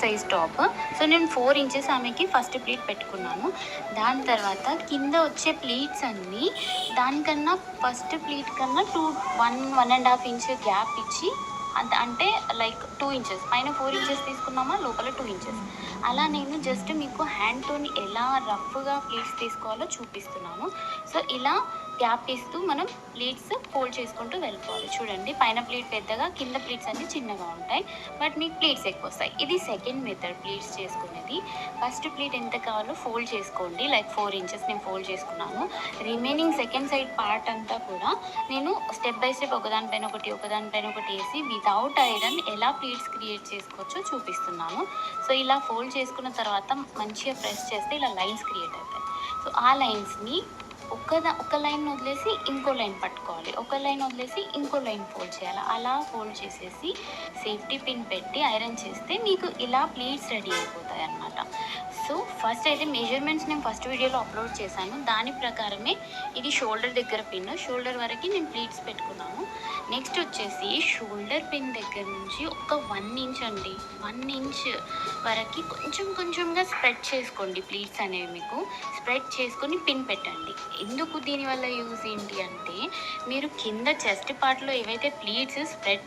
Size top. So నేను 4 inches ఆమెకి first pleat పెట్టుకున్నాను. దాని తర్వాత కింద వచ్చే ప్లీట్స్ అన్నీ దానికన్నా ఫస్ట్ ప్లీట్ కన్నా 1.5 ఇంచ్ గ్యాప్ ఇచ్చి అంటే లైక్ 2 ఇంచెస్ పైన 4 ఇంచెస్ తీసుకున్నామా, లోపల 2 ఇంచెస్. అలా నేను జస్ట్ మీకు హ్యాండ్తోని ఎలా రఫ్గా ప్లీట్స్ తీసుకోవాలో చూపిస్తున్నాను. సో ఇలా గ్యాప్ ఇస్తూ మనం ప్లీట్స్ ఫోల్డ్ చేసుకుంటూ వెళ్ళిపోవాలి. చూడండి, పైన ప్లీట్ పెద్దగా, కింద ప్లీట్స్ అన్నీ చిన్నగా ఉంటాయి, బట్ మీకు ప్లీట్స్ ఎక్కువ వస్తాయి. ఇది సెకండ్ మెథడ్ ప్లీట్స్ చేసుకునేది. ఫస్ట్ ప్లీట్ ఎంత కావాలో ఫోల్డ్ చేసుకోండి. లైక్ 4 ఇంచెస్ నేను ఫోల్డ్ చేసుకున్నాను. రిమైనింగ్ సెకండ్ సైడ్ పార్ట్ అంతా కూడా నేను స్టెప్ బై స్టెప్ ఒకదానిపైన ఒకటి వేసి వితౌట్ ఐరన్ ఎలా ప్లీట్స్ క్రియేట్ చేసుకోవచ్చో చూపిస్తున్నాను. సో ఇలా ఫోల్డ్ చేసుకున్న తర్వాత మంచిగా ప్రెస్ చేస్తే ఇలా లైన్స్ క్రియేట్ అవుతాయి. సో ఆ లైన్స్ని ఒక లైన్ వదిలేసి ఇంకో లైన్ పట్టుకోవాలి, ఒక లైన్ వదిలేసి ఇంకో లైన్ ఫోల్డ్ చేయాలి. అలా ఫోల్డ్ చేసేసి సేఫ్టీ పిన్ పెట్టి ఐరన్ చేస్తే మీకు ఇలా ప్లీట్స్ రెడీ అయిపోతాయి అన్నమాట. సో ఫస్ట్ అయితే మెజర్మెంట్స్ నేను ఫస్ట్ వీడియోలో అప్లోడ్ చేశాను. దాని ప్రకారమే ఇది షోల్డర్ దగ్గర పిన్, షోల్డర్ వరకు నేను ప్లీట్స్ పెట్టుకున్నాను. నెక్స్ట్ వచ్చేసి షోల్డర్ పిన్ దగ్గర నుంచి ఒక 1 ఇంచ్ అండి, 1 ఇంచ్ వరకు కొంచెంగా స్ప్రెడ్ చేసుకోండి. ప్లీట్స్ అనేవి మీకు స్ప్రెడ్ చేసుకొని పిన్ పెట్టండి. ఎందుకు దీనివల్ల యూజ్ ఏంటి అంటే, మీరు కింద చెస్ట్ పార్ట్లో ఏవైతే pleats spread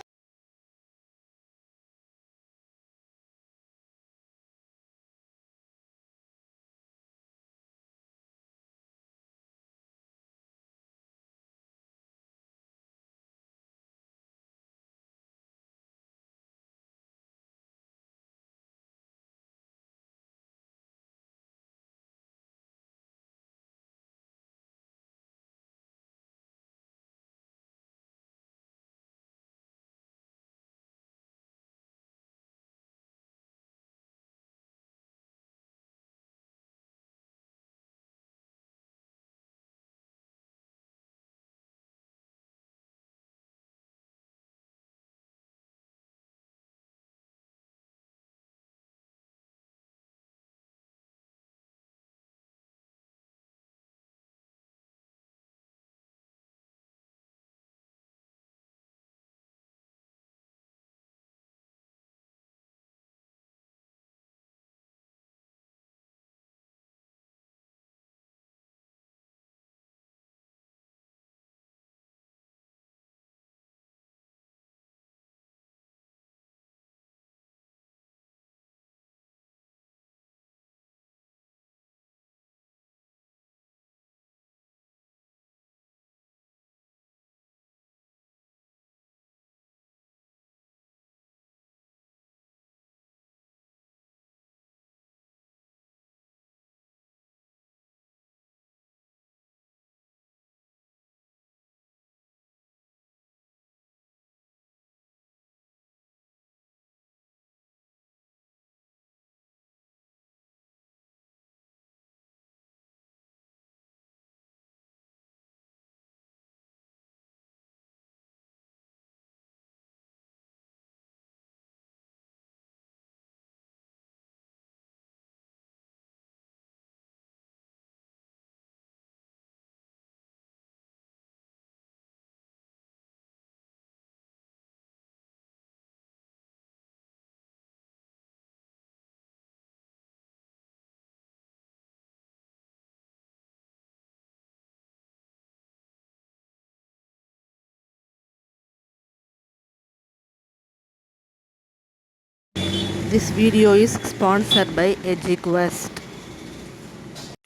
This video is sponsored by EduQuest.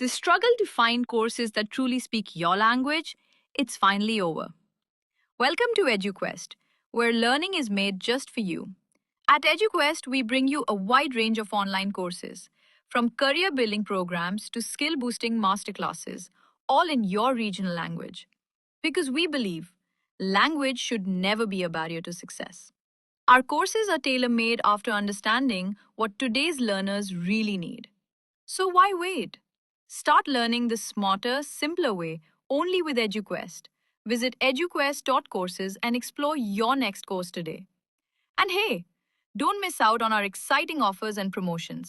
The struggle to find courses that truly speak your language, it's finally over. Welcome to EduQuest, where learning is made just for you. At EduQuest, we bring you a wide range of online courses, from career building programs to skill boosting masterclasses, all in your regional language. Because we believe language should never be a barrier to success. Our courses are tailor made after understanding what today's learners really need. So why wait? Start learning the smarter, simpler way only with EduQuest. Visit eduquest.courses and explore your next course today. And hey, don't miss out on our exciting offers and promotions.